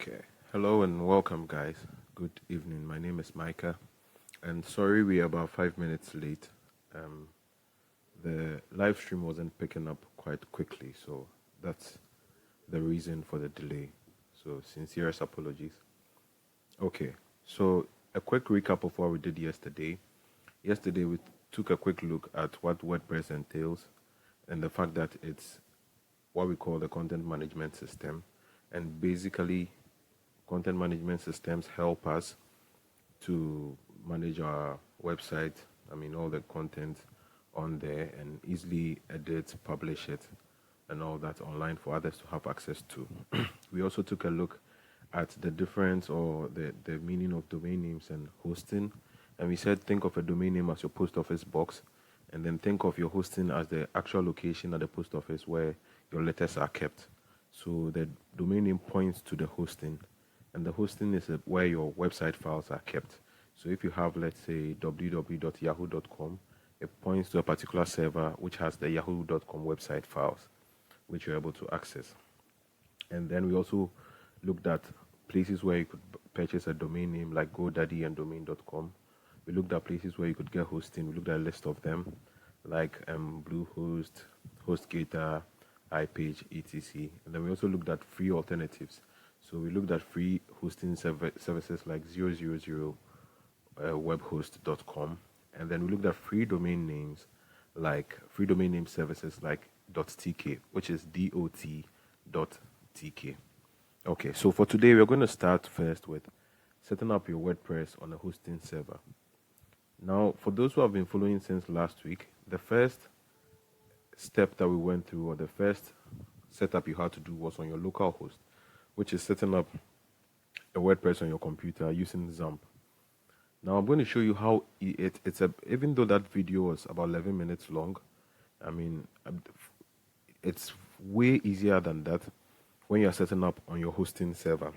Okay. Hello and welcome, guys. Good evening. My name is Micah, and sorry we're about 5 minutes late. Um, the live stream wasn't picking up quite quickly, so that's the reason for the delay. So, sincerest apologies. Okay, so a quick recap of what we did yesterday. Yesterday, we took a quick look at what WordPress entails and the fact that it's what we call the content management system. And basically, content management systems help us to manage our website. I mean, all the content on there and easily edit, publish it, and all that online for others to have access to. We also took a look at the difference or the meaning of domain names and hosting. And we said, think of a domain name as your post office box, and then think of your hosting as the actual location at the post office where your letters are kept. So the domain name points to the hosting, and the hosting is where your website files are kept. So if you have, let's say, www.yahoo.com, it points to a particular server which has the yahoo.com website files, which you're able to access. And then we also looked at places where you could purchase a domain name like GoDaddy and domain.com. We looked at places where you could get hosting. We looked at a list of them like Bluehost, HostGator, iPage, etc. And then we also looked at free alternatives. So we looked at free hosting services like 000webhost.com. And then we looked at free domain names like free domain name services like .tk, which is dot.tk. Okay, so for today, we're going to start first with setting up your WordPress on a hosting server. Now, for those who have been following since last week, the first step that we went through, or the first setup you had to do, was on your local host, which is setting up a WordPress on your computer using XAMPP. Now, I'm going to show you how even though that video was about 11 minutes long, I mean, it's way easier than that when you're setting up on your hosting server.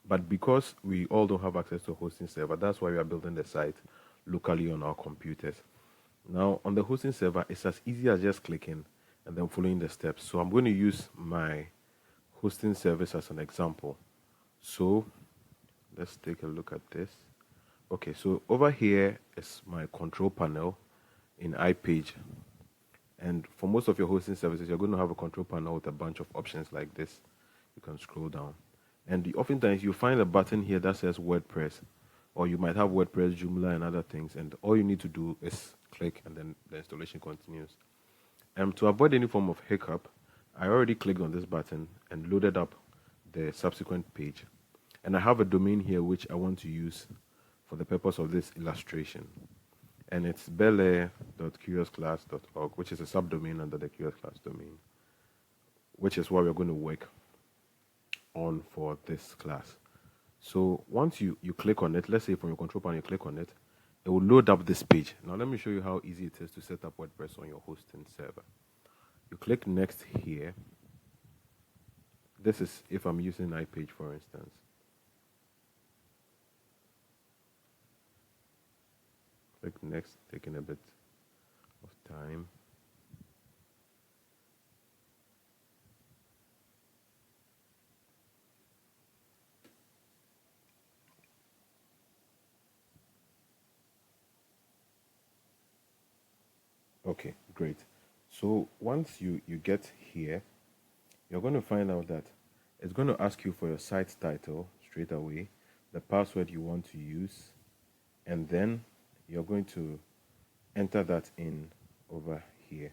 But because we all don't have access to a hosting server, that's why we are building the site locally on our computers. Now, on the hosting server, it's as easy as just clicking and then following the steps. So I'm going to use my hosting service as an example. So let's take a look at this. Okay, so over here is my control panel in iPage. And for most of your hosting services, you're going to have a control panel with a bunch of options like this. You can scroll down. And oftentimes you find a button here that says WordPress, or you might have WordPress, Joomla, and other things. And all you need to do is click, and then the installation continues. To avoid any form of hiccup, I already clicked on this button and loaded up the subsequent page. And I have a domain here which I want to use for the purpose of this illustration. And it's belair.curiousclass.org, which is a subdomain under the Curious Class domain, which is what we're going to work on for this class. So once you click on it, let's say from your control panel you click on it, it will load up this page. Now let me show you how easy it is to set up WordPress on your hosting server. You click next here. This is if I'm using iPage, for instance. Click next, taking a bit of time. Okay, great. So once you get here, you're going to find out that it's going to ask you for your site title straight away, the password you want to use, and then you're going to enter that in over here.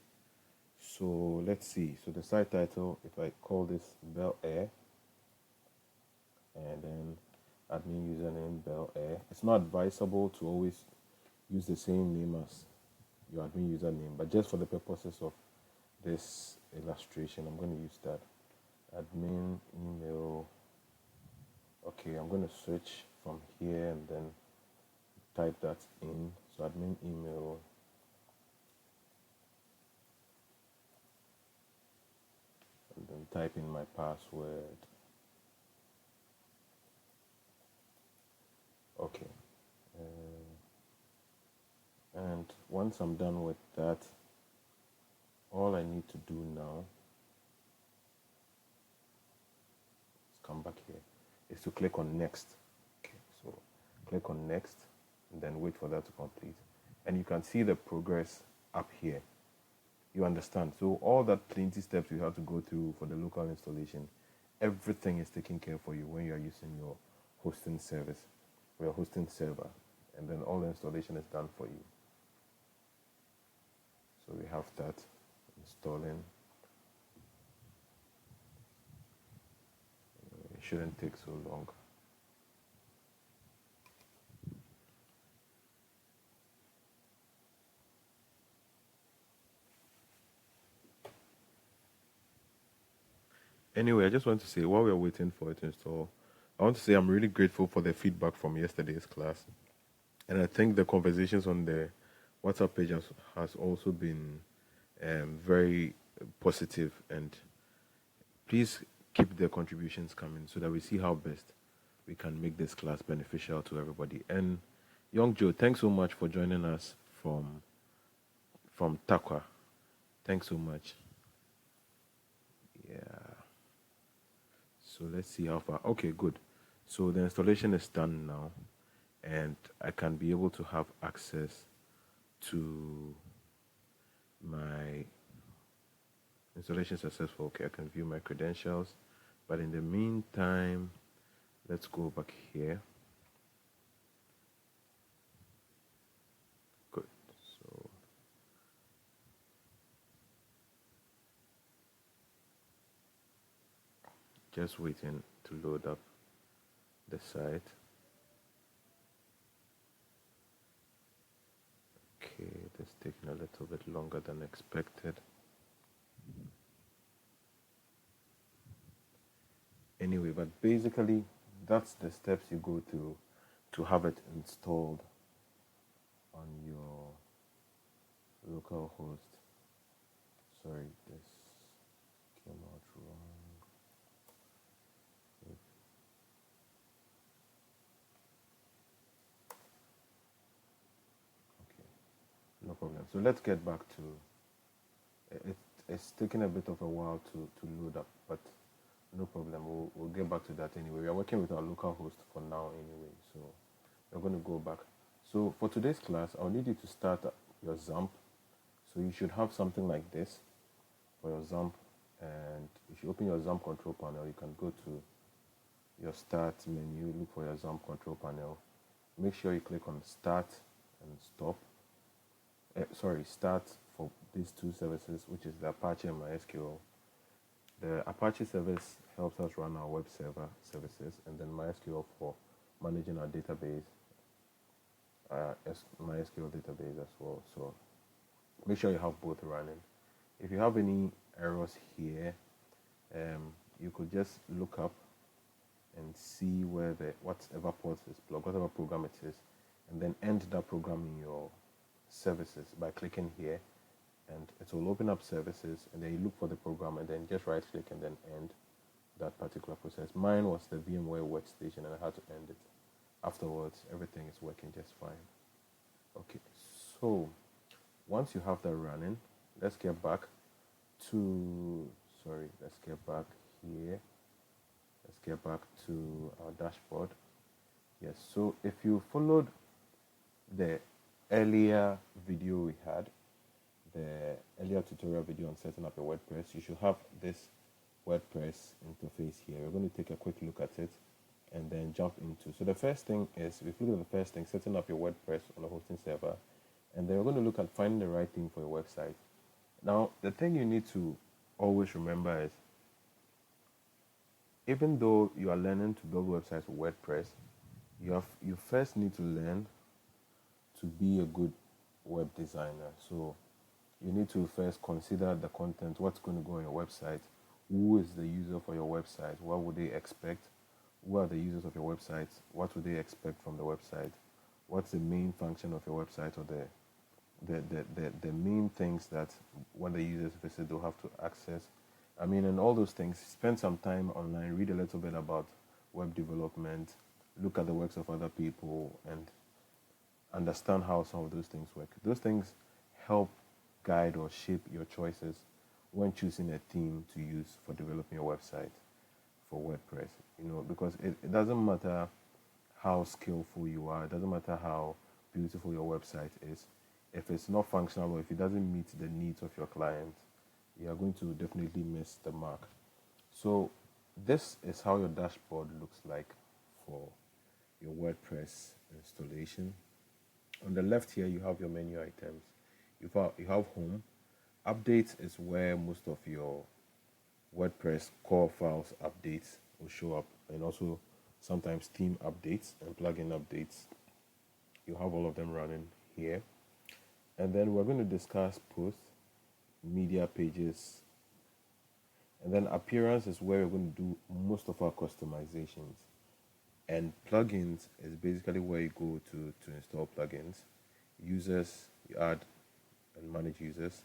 So let's see. So the site title, if I call this Bel Air, and then admin username Bel Air, it's not advisable to always use the same name as your admin username, but just for the purposes of this illustration, I'm going to use that. Admin email. Okay, I'm going to switch from here and then type that in. So admin email. And then type in my password. Okay. And once I'm done with that, all I need to do now is come back here. is to click on next. Okay, so click on next and then wait for that to complete. And you can see the progress up here. You understand? So all that plenty steps you have to go through for the local installation, everything is taken care for you when you are using your hosting service or your hosting server. And then all the installation is done for you. So we have that installing. It shouldn't take so long. Anyway, I just want to say while we're waiting for it to install, I want to say I'm really grateful for the feedback from yesterday's class. And I think the conversations on the WhatsApp page has also been very positive. And please keep the contributions coming so that we see how best we can make this class beneficial to everybody. And Young Joe, thanks so much for joining us from Takwa. Thanks so much. Yeah. So let's see how far. Okay, good. So the installation is done now, and I can be able to have access to my installation successful. Okay, I can view my credentials, but in the meantime, let's go back here. Good. So just waiting to load up the site. Okay, that's taking a little bit longer than expected. Anyway, but basically that's the steps you go through to have it installed on your local host. Sorry, this came out wrong. Okay, no problem. So let's get back to it. It's taking a bit of a while to load up, but no problem. We'll get back to that anyway. We are working with our local host for now anyway, so we're going to go back. So for today's class, I'll need you to start your XAMPP. So you should have something like this for your XAMPP, and if you open your XAMPP control panel, you can go to your start menu, look for your XAMPP control panel. Make sure you click on start and stop. Start for these two services, which is the Apache and MySQL. The Apache service helps us run our web server services, and then MySQL for managing our database, MySQL database as well. So make sure you have both running. If you have any errors here, you could just look up and see where whatever port is blocked, whatever program it is, and then end that program in your services by clicking here, and it will open up services, and then you look for the program and then just right click and then end that particular process. Mine was the VMware workstation, and I had to end it. Afterwards, everything is working just fine. Okay, so once you have that running, let's get back to here. Let's get back to our dashboard. Yes, so if you followed the earlier video we had, the earlier tutorial video on setting up a WordPress, you should have this WordPress interface here. We're going to take a quick look at it and then jump into. So the first thing is, if you look at the first thing, setting up your WordPress on a hosting server, and then we're going to look at finding the right theme for your website. Now, the thing you need to always remember is, even though you are learning to build websites with WordPress, you first need to learn to be a good web designer. So you need to first consider the content, what's going to go on your website, who is the user for your website, what would they expect, who are the users of your website, what would they expect from the website, what's the main function of your website, or the main things that when the users visit they'll have to access. I mean, and all those things. Spend some time online, read a little bit about web development, look at the works of other people, and understand how some of those things work. Those things help guide or shape your choices when choosing a theme to use for developing your website. for WordPress, because it doesn't matter how skillful you are, it doesn't matter how beautiful your website is. If it's not functional or if it doesn't meet the needs of your client, you are going to definitely miss the mark. So this is how your dashboard looks like for your WordPress installation. On the left here, you have your menu items. You have home. Updates is where most of your WordPress core files updates will show up, and also sometimes theme updates and plugin updates. You have all of them running here. And then we're going to discuss posts, media pages, and then appearance is where we're going to do most of our customizations. And plugins is basically where you go to install plugins. Users, you add and manage users.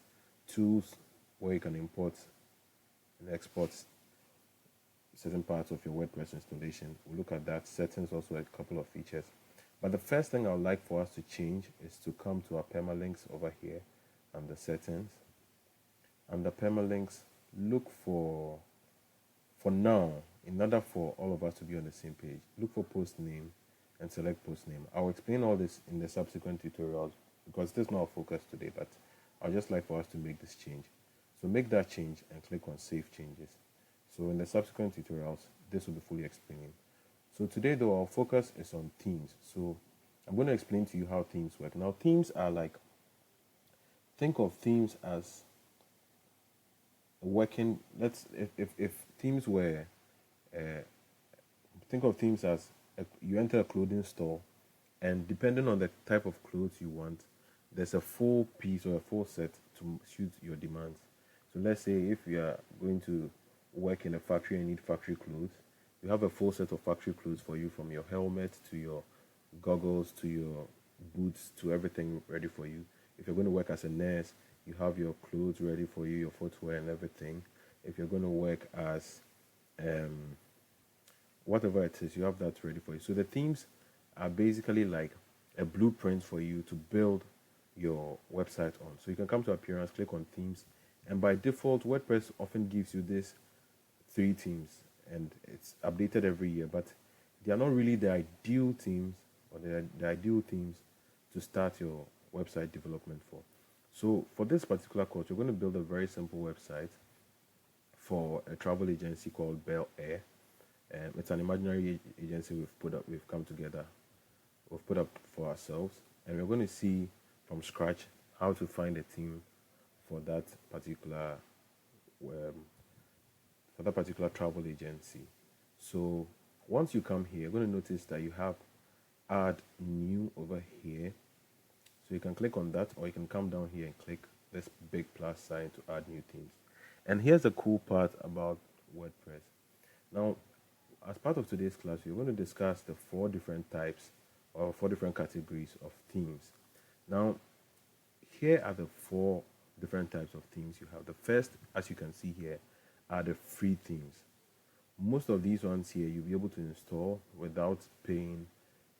Tools, where you can import and export certain parts of your WordPress installation. We'll look at that. Settings, also a couple of features. But the first thing I would like for us to change is to come to our permalinks over here and the settings. And the permalinks, look for now, in order for all of us to be on the same page, look for post name and select post name. I'll explain all this in the subsequent tutorials because this is not our focus today, but I'd just like for us to make this change. So make that change and click on Save Changes. So in the subsequent tutorials, this will be fully explained. So today though, our focus is on themes. So I'm going to explain to you how themes work. Now themes are like, think of themes as working, if themes were, think of themes as you enter a clothing store, and depending on the type of clothes you want, there's a full piece or a full set to suit your demands. So let's say if you are going to work in a factory and need factory clothes, you have a full set of factory clothes for you, from your helmet to your goggles to your boots to everything ready for you. If you're going to work as a nurse, you have your clothes ready for you, your footwear and everything. If you're going to work as whatever it is, you have that ready for you. So the themes are basically like a blueprint for you to build your website on. So you can come to appearance, click on themes, and by default, WordPress often gives you this 3 themes, and it's updated every year, but they are not really the ideal themes or the ideal themes to start your website development for. So for this particular course, we're going to build a very simple website for a travel agency called Bel Air. It's an imaginary agency we've come together, we've put up for ourselves, and we're going to see from scratch how to find a theme for that particular travel agency. So once you come here, you're going to notice that you have add new over here. So you can click on that, or you can come down here and click this big plus sign to add new themes. And here's the cool part about WordPress. Now, as part of today's class, we're going to discuss the 4 different types or 4 different categories of themes. Now, here are the 4 different types of themes you have. The first, as you can see here, are the free themes. Most of these ones here you'll be able to install without paying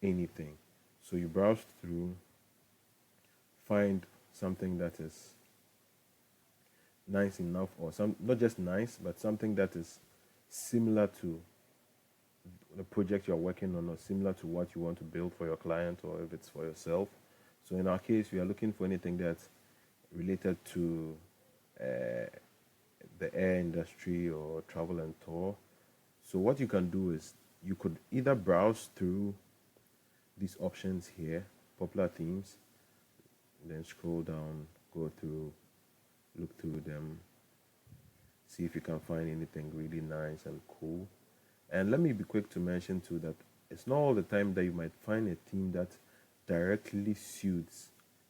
anything. So you browse through, find something that is nice enough, or not just nice, but something that is similar to the project you're working on, or similar to what you want to build for your client, or if it's for yourself. So in our case, we are looking for anything that's related to the air industry or travel and tour. So what you can do is you could either browse through these options here, popular themes, then scroll down, go through, look through them, see if you can find anything really nice and cool. And let me be quick to mention too that it's not all the time that you might find a theme that directly suits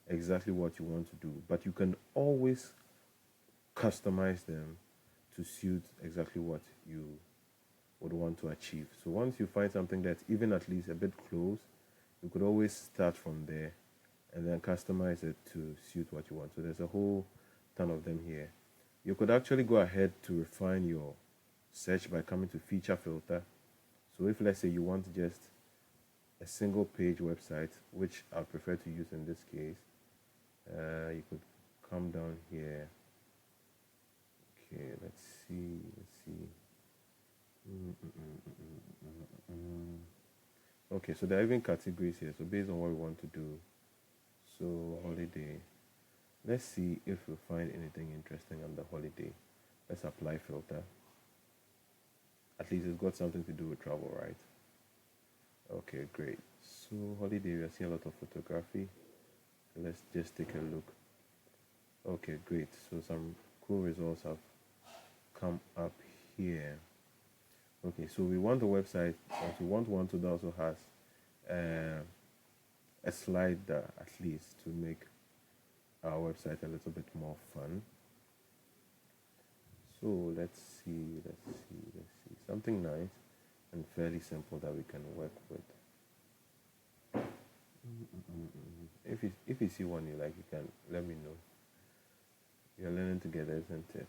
exactly what you want to do, but you can always customize them to suit exactly what you would want to achieve. So once you find something that's even at least a bit close, you could always start from there and then customize it to suit what you want. So there's a whole ton of them here. You could actually go ahead to refine your search by coming to feature filter. So if, let's say, you want just a single page website, which I prefer to use in this case, you could come down here. Okay, let's see. Mm, mm, mm, mm, mm, mm, mm. Okay, so there are even categories here. So based on what we want to do, so holiday. Let's see if we find anything interesting under holiday. Let's apply filter. At least it's got something to do with travel, right? Okay, great. So holiday, we are seeing a lot of photography. Let's just take a look. Okay, great. So some cool results have come up here. Okay, so we want a website, but we want one that also has uh, a slider at least to make our website a little bit more fun. So let's see. Something nice and fairly simple that we can work with. If you see one you like, you can let me know. You're learning together, isn't it?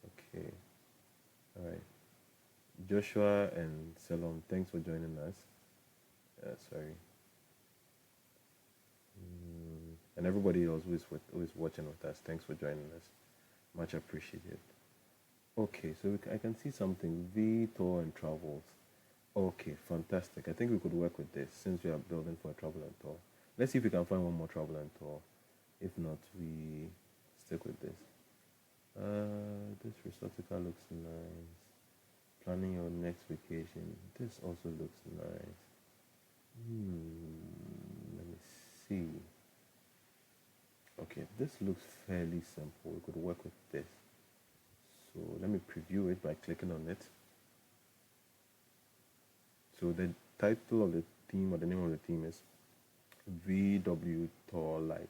Okay. All right. Joshua and Salom, thanks for joining us. Sorry. And everybody else who is watching with us, thanks for joining us. Much appreciated. Okay, so I can see something. V tour and travels. Okay, fantastic. I think we could work with this since we are building for a travel and tour. Let's see if we can find one more travel and tour. If not, we stick with this. This resortica looks nice. Planning your next vacation. This also looks nice. Let me see. Okay, this looks fairly simple. We could work with this. So let me preview it by clicking on it. So the title of the theme or the name of the theme is VW Tour Light.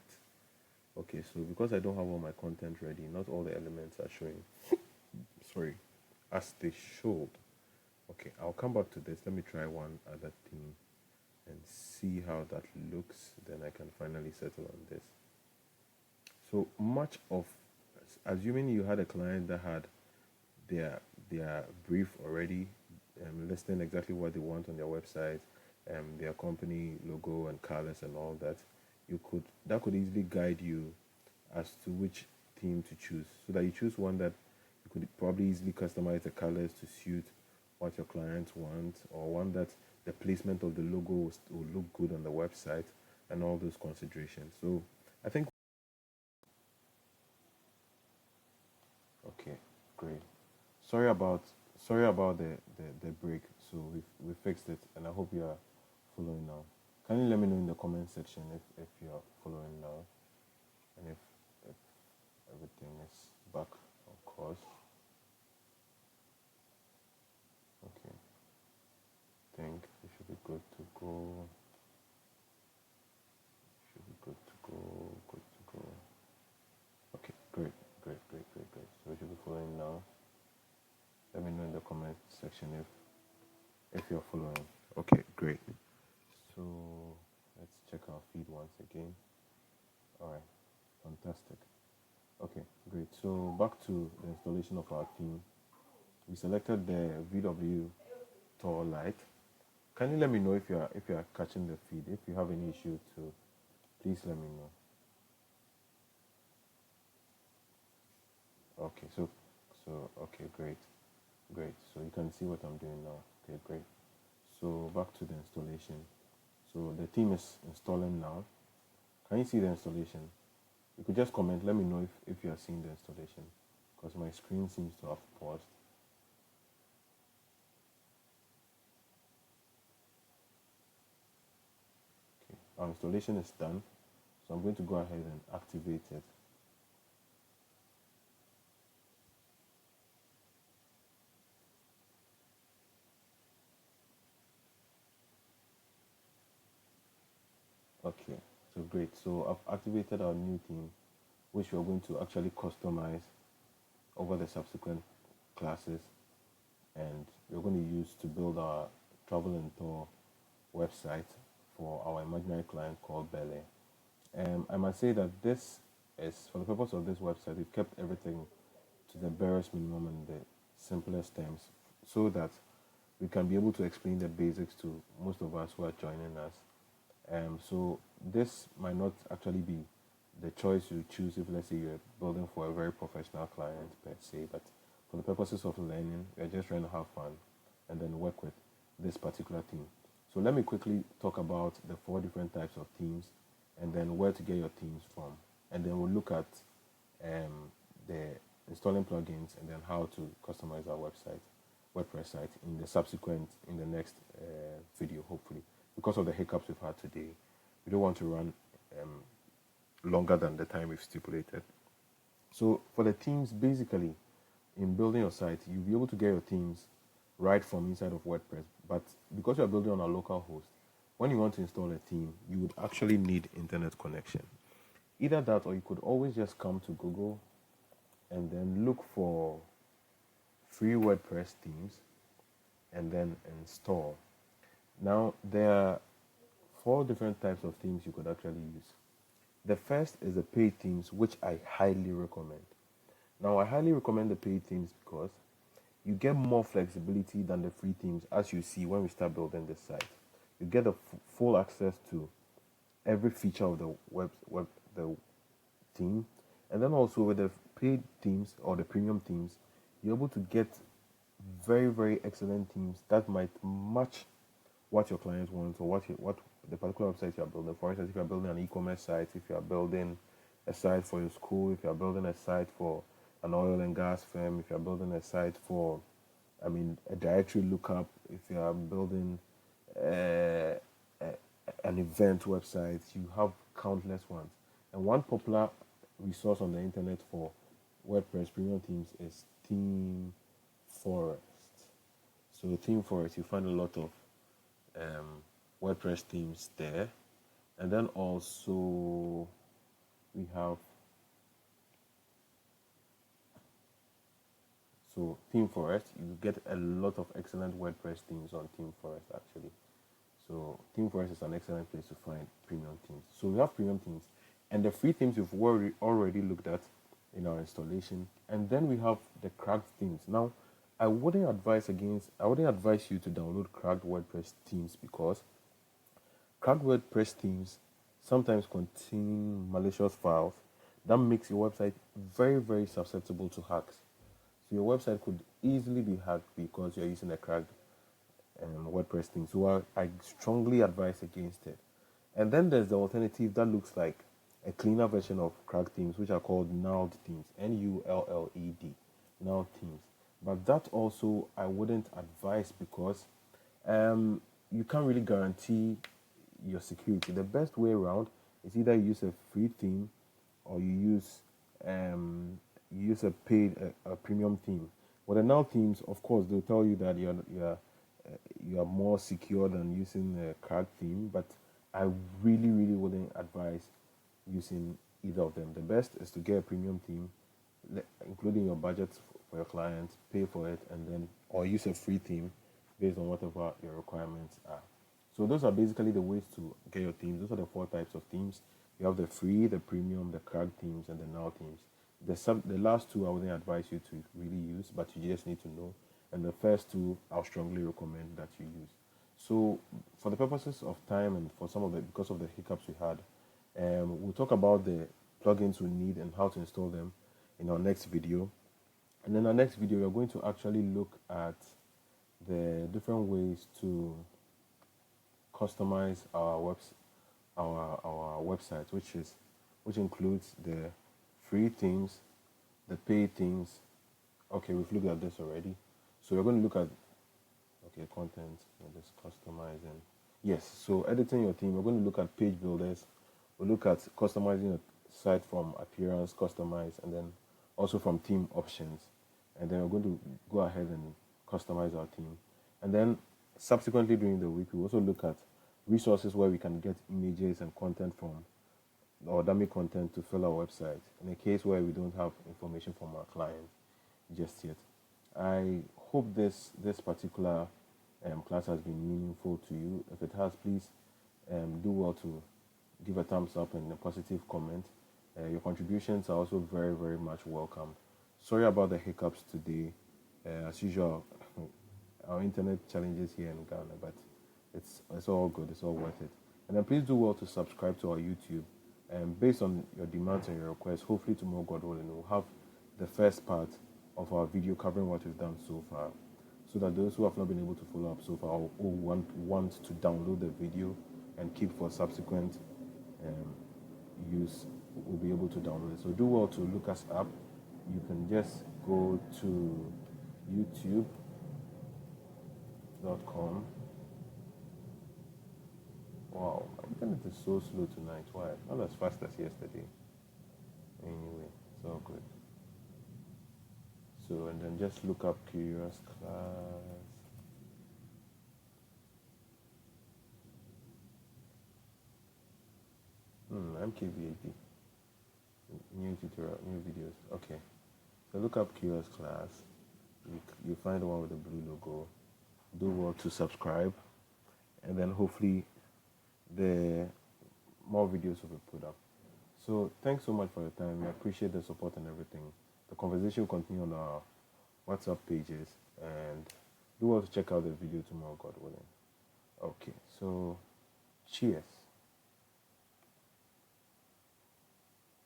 Okay, so because I don't have all my content ready, not all the elements are showing. Sorry, as they should. Okay, I'll come back to this. Let me try one other theme and see how that looks. Then I can finally settle on this. So much of, assuming you had a client that had their brief already, listing exactly what they want on their website, their company logo and colors and all that, that could easily guide you as to which theme to choose, so that you choose one that you could probably easily customize the colors to suit what your clients want, or one that the placement of the logo will look good on the website and all those considerations. So I think okay, great. Sorry about sorry about the break. So we fixed it, and I hope you are following now. Can you let me know in the comment section if you are following now, and if everything is back on course? Okay, think we should be good to go. Should be good to go. Good to go. Okay, great. So we should be following now. Let me know in the comment section if you're following. Okay, great. So let's check our feed once again. All right, fantastic. Okay, great. So back to the installation of our theme. We selected the VW Tour Light. Can you let me know if you are catching the feed? If you have any issue too, please let me know. Okay, so okay, great. So you can see what I'm doing now. Okay, great. So back to the installation. So the theme is installing now. Can you see the installation? You could just comment. Let me know if you are seeing the installation, because my screen seems to have paused. Okay, our installation is done. So I'm going to go ahead and activate it. Okay, so great. So I've activated our new theme, which we're going to actually customize over the subsequent classes, and we're going to use to build our travel and tour website for our imaginary client called Bele. I must say that this is, for the purpose of this website, we've kept everything to the barest minimum and the simplest terms, so that we can be able to explain the basics to most of us who are joining us. So this might not actually be the choice you choose if, let's say, you're building for a very professional client per se, but for the purposes of learning, we're just trying to have fun and then work with this particular theme. So let me quickly talk about the 4 different types of themes and then where to get your themes from. And then we'll look at the installing plugins and then how to customize our WordPress site in the next video, hopefully. Because of the hiccups we've had today, we don't want to run longer than the time we've stipulated. So for the themes, basically, in building your site, you'll be able to get your themes right from inside of WordPress. But because you're building on a local host, when you want to install a theme, you would actually need internet connection. Either that, or you could always just come to Google and then look for free WordPress themes and then install. Now, there are 4 different types of themes you could actually use. The first is the paid themes, which I highly recommend. Now, I highly recommend the paid themes because you get more flexibility than the free themes, as you see when we start building this site. You get the full access to every feature of the theme, and then also with the paid themes or the premium themes, you're able to get very, very excellent themes that might match what your clients want or what the particular website you're building. For instance, if you're building an e-commerce site, if you're building a site for your school, if you're building a site for an oil and gas firm, if you're building a site for, a directory lookup, if you're building an event website, you have countless ones. And one popular resource on the internet for WordPress premium themes is Theme Forest. So Theme Forest, you find a lot of WordPress themes there. And then also we have Theme Forest. You get a lot of excellent WordPress themes on Theme Forest actually. So Theme Forest is an excellent place to find premium themes. So we have premium themes and the free themes we've already looked at in our installation. And then we have the cracked themes. Now, I wouldn't advise you to download cracked WordPress themes because cracked WordPress themes sometimes contain malicious files that makes your website very, very susceptible to hacks. So your website could easily be hacked because you're using a cracked WordPress theme. So I strongly advise against it. And then there's the alternative that looks like a cleaner version of cracked themes, which are called nulled themes, Nulled, nulled themes. But that also I wouldn't advise because you can't really guarantee your security. The best way around is either you use a free theme or you use a paid a premium theme. With the null themes, of course, they'll tell you that you are more secure than using a cracked theme, but I really, really wouldn't advise using either of them. The best is to get a premium theme, including your budget for your clients, pay for it, and then or use a free theme based on whatever your requirements are. So those are basically the ways to get your themes. Those are the 4 types of themes. You have the free, the premium, the cracked themes, and the null themes. The last 2 I wouldn't advise you to really use, but you just need to know. And the first 2 I'll strongly recommend that you use. So for the purposes of time and because of the hiccups we had, we'll talk about the plugins we need and how to install them in our next video. And in our next video, we're going to actually look at the different ways to customize our website, which includes the free themes, the paid themes. Okay, we've looked at this already. So we're going to look at content and this customizing. Yes, so editing your theme. We're going to look at page builders. We'll look at customizing a site from appearance, customize, and then also from theme options. And then we're going to go ahead and customize our theme. And then subsequently during the week, we also look at resources where we can get images and content from, or dummy content to fill our website in a case where we don't have information from our client just yet. I hope this particular class has been meaningful to you. If it has, please do well to give a thumbs up and a positive comment. Your contributions are also very, very much welcome. Sorry about the hiccups today. As usual, our internet challenges here in Ghana, but it's all good. It's all worth it. And then please do well to subscribe to our YouTube. Based on your demands and your requests, hopefully tomorrow, God willing, we'll have the first part of our video covering what we've done so far. so that those who have not been able to follow up so far or want to download the video and keep for subsequent use will be able to download it. So do well to look us up. You can just go to youtube.com. Wow, my internet is so slow tonight. Why? Not as fast as yesterday. Anyway, it's all good. So, and then just look up Curious Class. MKVAD. New tutorial, new videos. Okay. So look up Curious Class. You find the one with the blue logo. Do well to subscribe. And then hopefully the more videos will be put up. So thanks so much for your time. I appreciate the support and everything. The conversation will continue on our WhatsApp pages, and do well to check out the video tomorrow, God willing. Okay, so cheers.